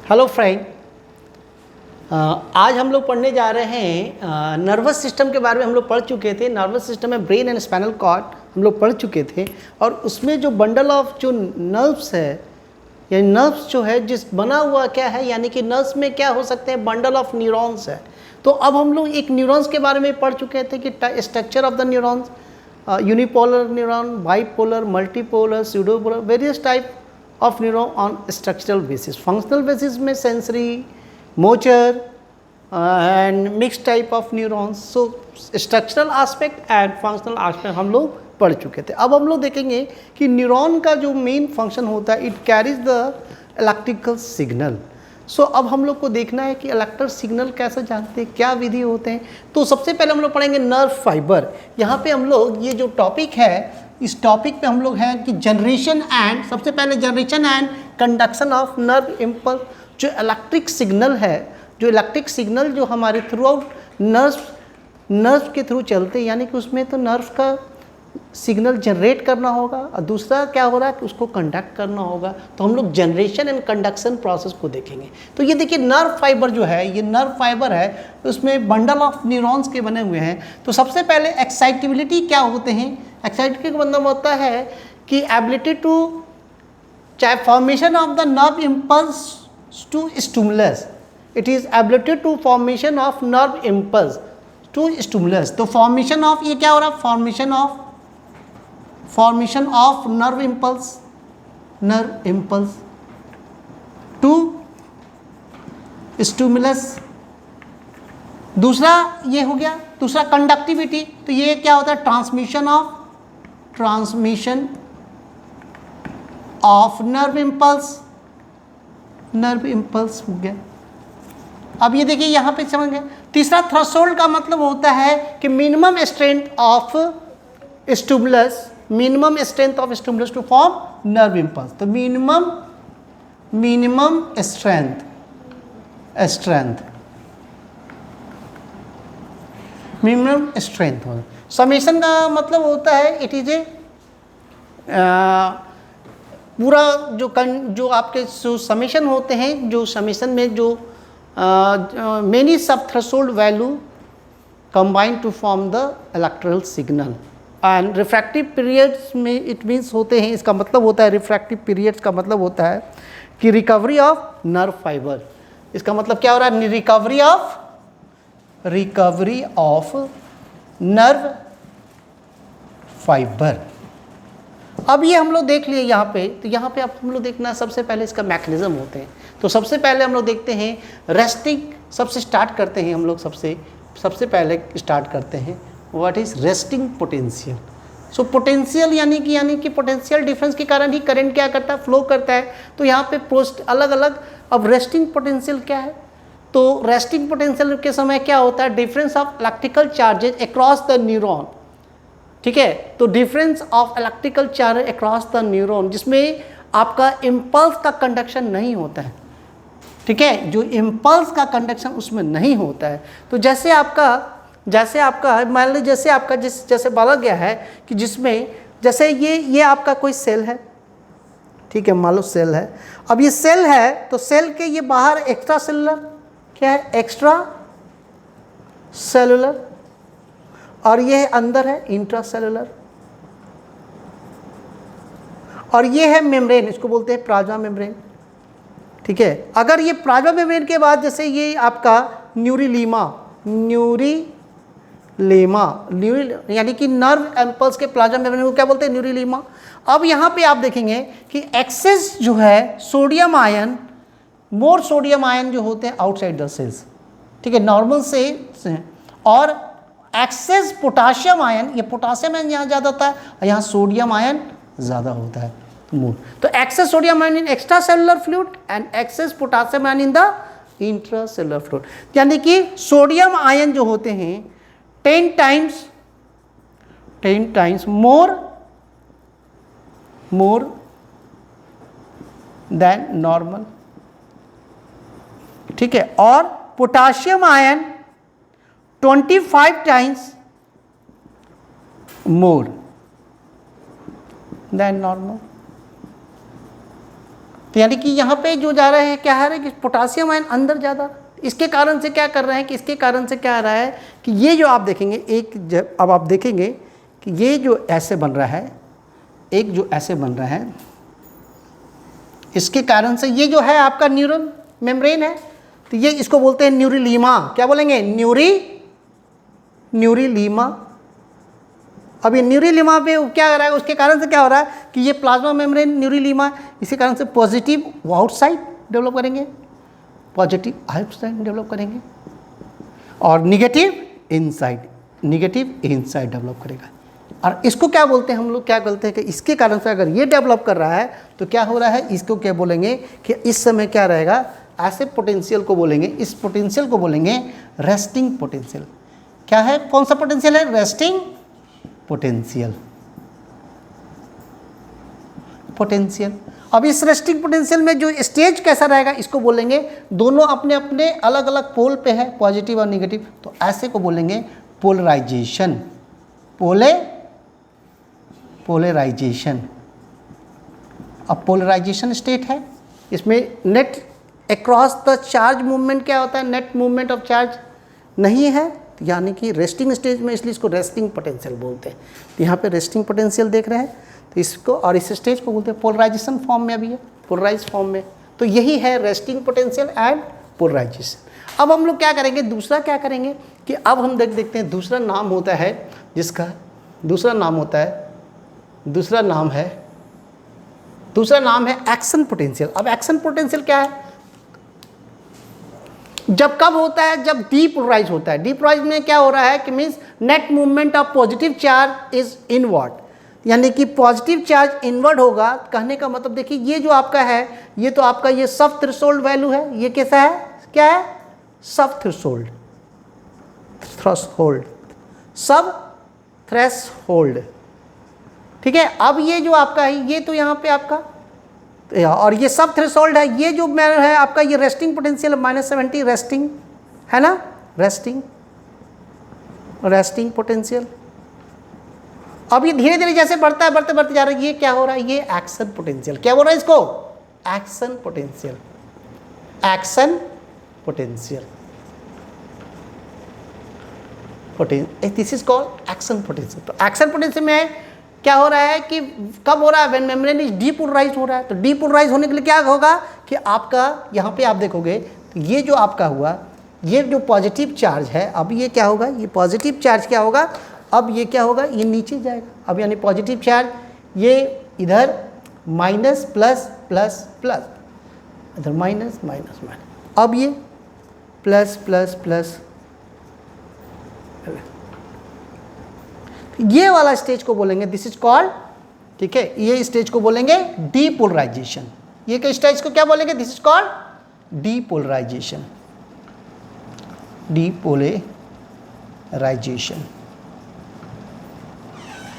Hello friend, आज हम लोग पढ़ने जा रहे हैं नर्वस सिस्टम के बारे में। हम लोग पढ़ चुके थे नर्वस सिस्टम में ब्रेन एंड स्पाइनल कॉर्ड हम लोग पढ़ चुके थे, और उसमें जो बंडल ऑफ जो नर्व्स है यानी नर्व्स जो है जिस बना हुआ क्या है, यानी कि नर्व्स में क्या हो सकते हैं, बंडल ऑफ न्यूरॉन्स है। तो अब हम लोग एक न्यूरॉन्स के बारे में पढ़ चुके थे कि structure of the neurons, unipolar neuron, bipolar, multipolar, pseudopolar, various type of neuron on structural basis. Functional basis में sensory, motor and mix type of neurons. So structural aspect and functional aspect हम लोग पढ़ चुके थे। अब हम लोग देखेंगे कि न्यूरॉन का जो मेन फंक्शन होता है, it carries the electrical signal. So अब हम लोग को देखना है कि इलेक्ट्रिकल सिग्नल कैसे जानते हैं, क्या विधि होते हैं। तो सबसे पहले हम लोग पढ़ेंगे नर्व फाइबर। यहाँ पे हम लोग ये जो टॉपिक है, इस टॉपिक पे हम लोग हैं कि जनरेशन एंड, सबसे पहले generation and conduction of nerve impulse. जो इलेक्ट्रिक सिग्नल है, जो इलेक्ट्रिक सिग्नल जो हमारे थ्रू आउट नर्व के थ्रू चलते हैं, यानी कि उसमें तो नर्व का सिग्नल जनरेट करना होगा और दूसरा क्या हो रहा है कि उसको कंडक्ट करना होगा। तो हम लोग जनरेशन एंड कंडक्शन प्रोसेस को देखेंगे। तो ये देखिए नर्व फाइबर जो है, ये नर्व फाइबर है, उसमें बंडल ऑफ न्यूरॉन्स के बने हुए हैं। तो सबसे पहले एक्साइटेबिलिटी क्या होते हैं, एक्साइटेबिलिटी का मतलब होता है कि एबिलिटी टू, चाहे formation of the nerve impulse to stimulus, it is ability to formation of nerve impulse to stimulus. तो फॉर्मेशन ऑफ, ये क्या हो रहा है, formation of nerve impulse to stimulus. दूसरा ये हो गया, दूसरा कंडक्टिविटी। तो ये क्या होता है, ट्रांसमिशन ऑफ नर्व इम्पल्स हो गया। अब ये देखिए यहाँ पे समझ गए। तीसरा थ्रेशोल्ड का मतलब होता है कि minimum strength of stimulus, to form nerve impulse. तो मिनिमम स्ट्रेंथ होगा। समेशन का मतलब होता है इट इज ए पूरा जो आपके समेशन होते हैं, जो समेशन में जो many sub threshold value combine to form the electrical signal. And refractive periods में इट मीन्स होते हैं, इसका मतलब होता है, रिफ्रैक्टिव पीरियड्स का मतलब होता है कि रिकवरी ऑफ नर्व फाइबर। इसका मतलब क्या हो रहा है, रिकवरी ऑफ नर्व फाइबर। अब ये हम लोग देख लिए यहाँ पे। तो यहाँ पे अब हम लोग देखना है, सबसे पहले इसका मैकेनिज्म होते हैं। तो सबसे पहले हम लोग देखते हैं रेस्टिंग, सबसे स्टार्ट करते हैं हम लोग, सबसे पहले स्टार्ट करते हैं what is resting potential. So potential यानी कि पोटेंशियल डिफरेंस के कारण ही करंट क्या करता है, फ्लो करता है। तो यहाँ पे अलग अलग। अब रेस्टिंग पोटेंशियल क्या है, तो रेस्टिंग पोटेंशियल के समय क्या होता है, difference of electrical charges across the neuron. ठीक है, तो difference of electrical charge across the neuron, जिसमें आपका इम्पल्स का कंडक्शन नहीं होता है। ठीक है, जो इम्पल्स का कंडक्शन उसमें नहीं होता है। तो जैसे आपका मान लीजिए, जैसे बोला गया है कि जिसमें जैसे ये आपका कोई सेल है, ठीक है, मान लो सेल है। अब ये सेल है, तो सेल के ये बाहर एक्स्ट्रा सेलुलर क्या है, एक्स्ट्रा सेलुलर, और ये अंदर है इंट्रा सेलुलर, और ये है मेम्ब्रेन, इसको बोलते हैं प्लाज्मा मेम्ब्रेन। ठीक है, अगर ये प्लाज्मा मेम्ब्रेन के बाद जैसे ये आपका न्यूरिलीमा यानी कि नर्व इम्पल्स के प्लाज्मा मेम्ब्रेन को क्या बोलते हैं, न्यूरिलीमा। अब यहाँ पे आप देखेंगे कि एक्सेस जो है सोडियम आयन, मोर सोडियम आयन जो होते हैं आउटसाइड द सेल्स, ठीक है, नॉर्मल से, और एक्सेस पोटाशियम आयन, ये पोटाशियम आयन यहाँ ज़्यादा होता है, यहाँ सोडियम आयन ज़्यादा होता है। तो excess sodium ion in extracellular fluid and excess potassium ion in the intracellular fluid. यानी कि सोडियम आयन जो होते हैं 10 टाइम्स मोर देन नॉर्मल। ठीक है, और potassium ion 25 times more than normal. तो यानी कि यहाँ पे जो जा रहे हैं क्या है कि पोटासियम आयन अंदर ज़्यादा, इसके कारण से क्या कर रहे हैं कि इसके कारण से क्या आ रहा है कि ये जो आप देखेंगे अब आप देखेंगे कि ये जो ऐसे बन रहा है, एक जो ऐसे बन रहा है, इसके कारण से ये जो है आपका न्यूरल मेम्ब्रेन है, तो ये इसको बोलते हैं न्यूरिलीमा। क्या बोलेंगे? न्यूरिलीमा। अब ये न्यूरिलीमा पे क्या हो रहा है, उसके कारण से क्या हो रहा है कि ये प्लाज्मा मेम्ब्रेन न्यूरिलीमा, इसी कारण से पॉजिटिव आउटसाइड डेवलप करेंगे, पॉजिटिव आउटसाइड डेवलप करेंगे, और निगेटिव इनसाइड डेवलप करेगा। और इसको क्या बोलते हैं हम लोग, क्या बोलते हैं कि इसके कारण से अगर ये डेवलप कर रहा है तो क्या हो रहा है, इसको क्या बोलेंगे कि इस समय क्या रहेगा, ऐसे पोटेंशियल को बोलेंगे, इस पोटेंशियल को बोलेंगे रेस्टिंग पोटेंशियल। क्या है, कौन सा पोटेंशियल है? Resting potential. अब इस रेस्टिंग पोटेंशियल में जो स्टेज कैसा रहेगा, इसको बोलेंगे, दोनों अपने अपने अलग अलग पोल पे है, पॉजिटिव और नेगेटिव, तो ऐसे को बोलेंगे पोलराइजेशन। पोलराइजेशन। अब पोलराइजेशन स्टेट है, इसमें net across the charge movement क्या होता है, नेट मूवमेंट ऑफ चार्ज नहीं है, यानी कि रेस्टिंग स्टेज में, इसलिए इसको रेस्टिंग पोटेंशियल बोलते हैं। तो यहाँ पे रेस्टिंग पोटेंशियल देख रहे हैं, तो इसको और इस स्टेज को बोलते हैं पोलराइजेशन फॉर्म में, अभी है पोलराइज फॉर्म में। तो यही है रेस्टिंग पोटेंशियल एंड पोलराइजेशन। अब हम लोग क्या करेंगे, दूसरा क्या करेंगे कि अब हम देखते हैं दूसरा नाम होता है, जिसका दूसरा नाम है एक्शन पोटेंशियल। अब एक्शन पोटेंशियल क्या है, जब कब होता है, जब डीपोलराइज होता है। डीपोलराइज में क्या हो रहा है कि means net movement of positive charge is inward, यानी कि पॉजिटिव चार्ज इनवर्ड होगा। कहने का मतलब देखिए, ये जो आपका है, ये तो आपका ये सब थ्रेशोल्ड वैल्यू है, ये कैसा है, क्या है, सब थ्रेशोल्ड, सब थ्रेशोल्ड, ठीक है। अब ये जो आपका है, ये तो यहाँ पे आपका, और ये सब थ्रेशोल्ड है, ये जो मैंने है आपका, ये रेस्टिंग पोटेंशियल -70 रेस्टिंग है ना, रेस्टिंग पोटेंशियल। अब ये धीरे धीरे जैसे बढ़ता है, बढ़ते जा रहा है, ये क्या हो रहा है, ये एक्शन पोटेंशियल। क्या बोल रहा है इसको, action potential, this is called action potential. तो एक्शन पोटेंशियल में क्या हो रहा है कि कब हो रहा है, व्हेन मेम्ब्रेन इज डीपोलराइज हो रहा है। तो डीपोलराइज होने के लिए क्या होगा कि आपका यहाँ पे आप देखोगे, तो ये जो आपका हुआ, ये जो पॉजिटिव चार्ज है, अब ये क्या होगा, ये पॉजिटिव चार्ज क्या होगा, अब ये क्या होगा, ये नीचे जाएगा। अब यानी पॉजिटिव चार्ज ये इधर माइनस प्लस प्लस प्लस, इधर माइनस माइनस माइनस, अब ये प्लस प्लस प्लस, ये वाला स्टेज को बोलेंगे, दिस इज कॉल्ड, ठीक है, ये स्टेज को बोलेंगे डीपोलराइजेशन। ये के स्टेज को क्या बोलेंगे, दिस इज कॉल्ड डीपोलराइजेशन,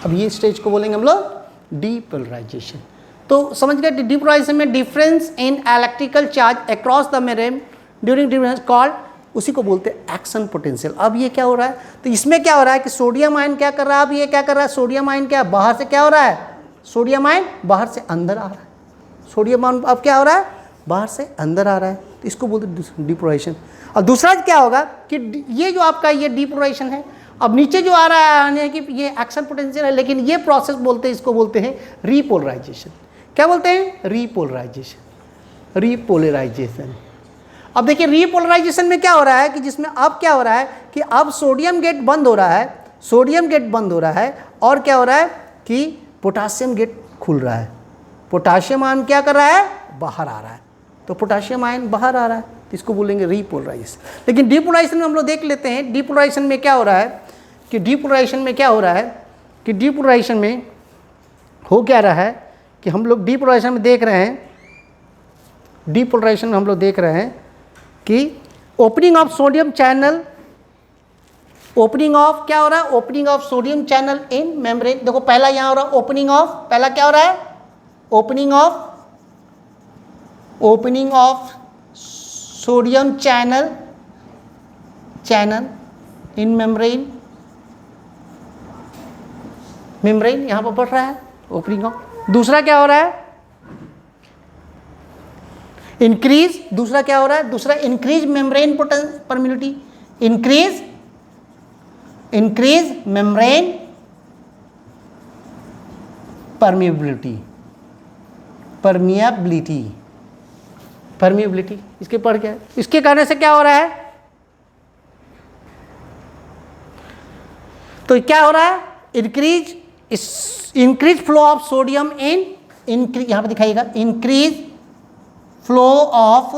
अब ये स्टेज को बोलेंगे हम लोग डीपोलराइजेशन। तो समझ गए, डीपोलराइजेशन में difference in electrical charge across the membrane during difference called, उसी को बोलते हैं एक्शन पोटेंशियल। अब ये क्या हो रहा है, तो इसमें क्या हो रहा है कि सोडियम आयन क्या कर रहा है, अब ये क्या कर रहा है, सोडियम आयन क्या बाहर से क्या हो रहा है, सोडियम आयन बाहर से अंदर आ रहा है, सोडियम आयन अब क्या हो रहा है, बाहर से अंदर आ रहा है, तो इसको बोलते हैं डीपोलराइजेशन। और दूसरा क्या होगा कि ये जो आपका ये डीपोलराइजेशन है, अब नीचे जो आ रहा है यानी कि ये एक्शन पोटेंशियल है, लेकिन ये प्रोसेस बोलते हैं, इसको बोलते हैं रीपोलराइजेशन। क्या बोलते हैं, रीपोलराइजेशन। अब देखिए रीपोलराइजेशन में क्या हो रहा है कि जिसमें अब क्या हो रहा है कि अब सोडियम गेट बंद हो रहा है, और क्या हो रहा है कि पोटासियम गेट खुल रहा है। पोटासियम आयन क्या कर रहा है, बाहर आ रहा है, तो पोटासियम आयन बाहर आ रहा है, तो इसको बोलेंगे रीपोलराइजेशन। लेकिन डीपोलराइजेशन में हम लोग देख लेते हैं, डीपोलराइजेशन में क्या हो रहा है कि डीपोलराइजेशन में हो क्या रहा है कि हम लोग डीपोलराइजेशन में देख रहे हैं, कि opening of sodium channel, opening of क्या हो रहा है, opening of sodium channel in membrane. देखो पहला यहाँ हो रहा है ओपनिंग ऑफ, पहला क्या हो रहा है, opening of sodium channel in membrane, यहाँ पर बढ़ रहा है ओपनिंग ऑफ। दूसरा क्या हो रहा है, इंक्रीज, दूसरा क्या हो रहा है, दूसरा increase membrane permeability, increase membrane permeability इसके पढ़ क्या है, इसके करने से क्या हो रहा है, तो क्या हो रहा है, increase flow of sodium in, यहां पे दिखाइएगा, increase flow of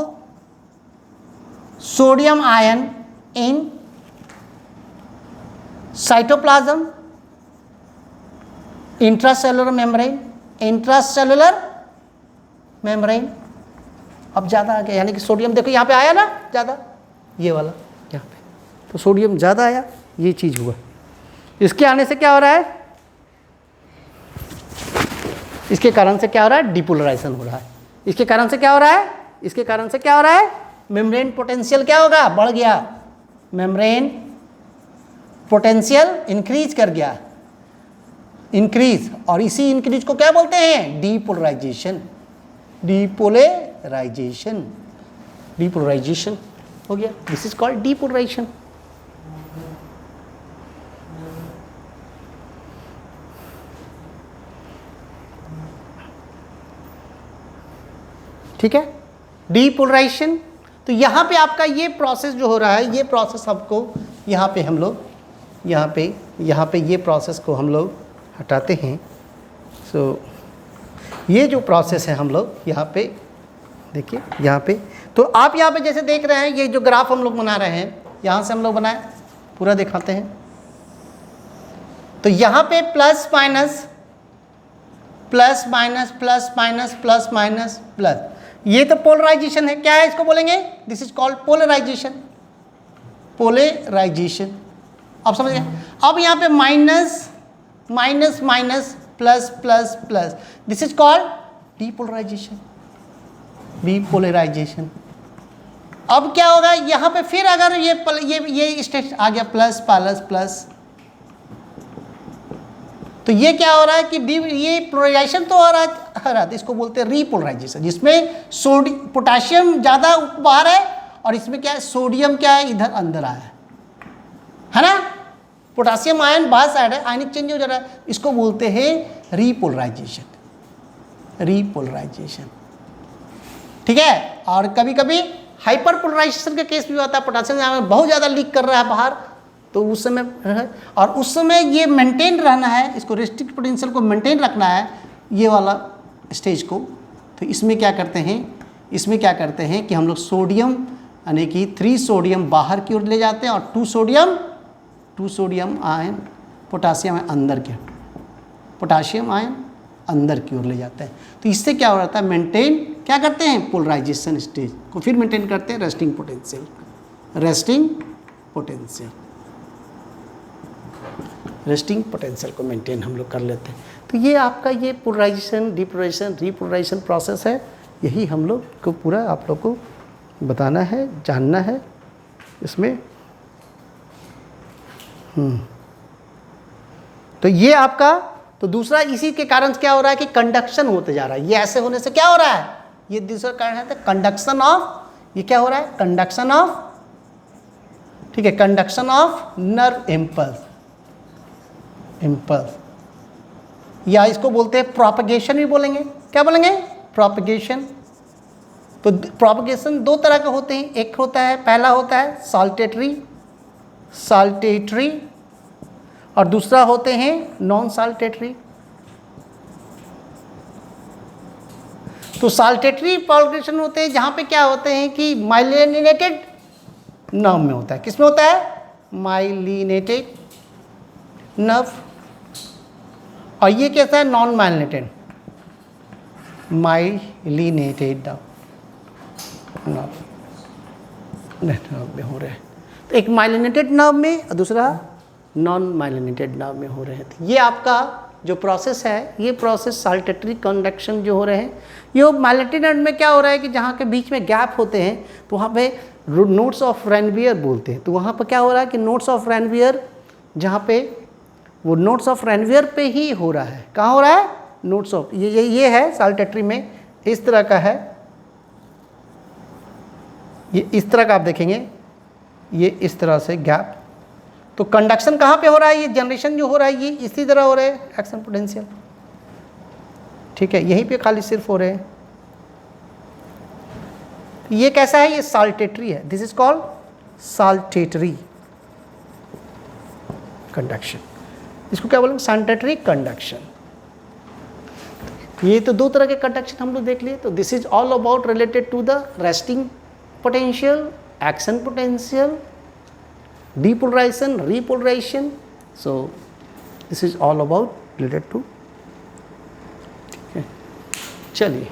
sodium ion in cytoplasm, intracellular membrane, अब ज़्यादा आ गया, यानी कि सोडियम देखो यहाँ पे आया ना ज़्यादा, ये वाला यहाँ पे, तो सोडियम ज़्यादा आया, ये चीज़ हुआ। इसके आने से क्या हो रहा है, इसके कारण से क्या हो रहा है, डिपोलराइजेशन हो रहा है। इसके कारण से क्या हो रहा है, इसके कारण से क्या हो रहा है, मेम्ब्रेन पोटेंशियल क्या होगा, बढ़ गया, मेम्ब्रेन पोटेंशियल इंक्रीज कर गया, इंक्रीज, और इसी इंक्रीज को क्या बोलते हैं, डीपोलराइजेशन हो गया, दिस इज कॉल्ड डीपोलराइजेशन। ठीक है, डीपोलराइजेशन। तो यहाँ पे आपका ये प्रोसेस जो हो रहा है, ये प्रोसेस आपको यहाँ पे हम लोग यहाँ पे ये प्रोसेस को हम लोग हटाते हैं। सो ये जो प्रोसेस है हम लोग यहाँ पे देखिए, यहाँ पे तो आप यहाँ पे जैसे देख रहे हैं, ये जो ग्राफ हम लोग बना रहे हैं, यहाँ से हम लोग बनाए, पूरा दिखाते हैं। तो यहाँ पे plus minus plus minus plus minus plus minus plus, ये तो पोलराइजेशन है। क्या है, इसको बोलेंगे, दिस इज कॉल्ड पोलराइजेशन। अब समझ गए। अब यहाँ पे minus minus minus plus plus plus, this is called depolarization. अब क्या होगा यहाँ पे, फिर अगर ये स्टेट आ गया प्लस प्लस प्लस, तो ये क्या हो रहा है कि ये पोलराइजेशन तो हो रहा है, इसको बोलते हैं रीपोलराइजेशन, जिसमें पोटाशियम ज़्यादा बाहर है और इसमें क्या है, सोडियम क्या है, इधर अंदर आया है ना, पोटासियम आयन बाहर साइड है, आयनिक चेंज हो जा रहा है, इसको बोलते हैं रीपोलराइजेशन। ठीक है। और कभी कभी हाइपर पोलराइजेशन का केस भी होता है, पोटासियम आयन बहुत ज़्यादा लीक कर रहा है बाहर, तो उस समय, और उस समय ये मेंटेन रहना है, इसको रेस्ट्रिक्ट पोटेंशियल को मेंटेन रखना है, ये वाला स्टेज को। तो इसमें क्या करते हैं कि हम लोग सोडियम यानी कि 3 सोडियम बाहर की ओर ले जाते हैं और 2 सोडियम आयन पोटासियम आयन अंदर की ओर ले जाते हैं। तो इससे क्या हो जाता है, मेंटेन क्या करते हैं, पोलराइजेशन स्टेज को फिर मेंटेन करते हैं रेस्टिंग पोटेंशियल को मेंटेन हम लोग कर लेते हैं। तो ये आपका ये पोलराइजेशन, डिपोलराइजेशन, रीपोलराइजेशन प्रोसेस है। यही हम लोग को पूरा आप लोग को बताना है, जानना है इसमें। तो ये आपका, तो दूसरा इसी के कारण क्या हो रहा है कि कंडक्शन होते जा रहा है। ये ऐसे होने से क्या हो रहा है, ये दूसरा कारण है कंडक्शन ऑफ, ये क्या हो रहा है, कंडक्शन ऑफ, ठीक है, कंडक्शन ऑफ नर्व इम्पल्स, या इसको बोलते हैं प्रोपगेशन भी बोलेंगे। क्या बोलेंगे, प्रोपगेशन। तो प्रोपगेशन 2 तरह के होते हैं, एक होता है, पहला होता है साल्टेटरी और दूसरा होते हैं नॉन साल्टेटरी। तो साल्टेटरी प्रोपगेशन होते हैं जहाँ पे क्या होते हैं कि माइलिनेटेड नर्व में होता है। किस में होता है, माइलिनेटेड नर्व। और ये कैसा है, नॉन माइलिनेटेड नर्व में हो रहे हैं। तो एक माइलिनेटेड नर्व में और दूसरा नॉन माइलिनेटेड नर्व में हो रहे हैं। तो ये आपका जो प्रोसेस है, ये प्रोसेस साल्टेटरी कंडक्शन जो हो रहे हैं, ये माइलिनेटेड नर्व में क्या हो रहा है कि जहाँ के बीच में गैप होते हैं तो वहाँ पे नोड्स ऑफ रेनवियर बोलते हैं। तो वहाँ पर क्या हो रहा है कि नोड्स ऑफ रेनवियर, जहाँ पे वो नोड्स ऑफ रेनवियर पे ही हो रहा है। कहाँ हो रहा है, नोड्स ऑफ, ये है साल्टेटरी में, इस तरह का है, ये इस तरह का आप देखेंगे, ये इस तरह से गैप। तो कंडक्शन कहाँ पे हो रहा है, ये जनरेशन जो हो रहा है ये इसी तरह हो रहा है, एक्शन पोटेंशियल, ठीक है, यहीं पे खाली सिर्फ हो रहे हैं। ये कैसा है, ये साल्टेटरी है, this is called saltatory conduction, इसको क्या बोलेंगे, साल्टेटरी कंडक्शन। ये तो दो तरह के कंडक्शन हम लोग देख लिए। तो this is all about related to the resting potential, action potential, depolarization, repolarization. So this is all about related to, ठीक है, चलिए।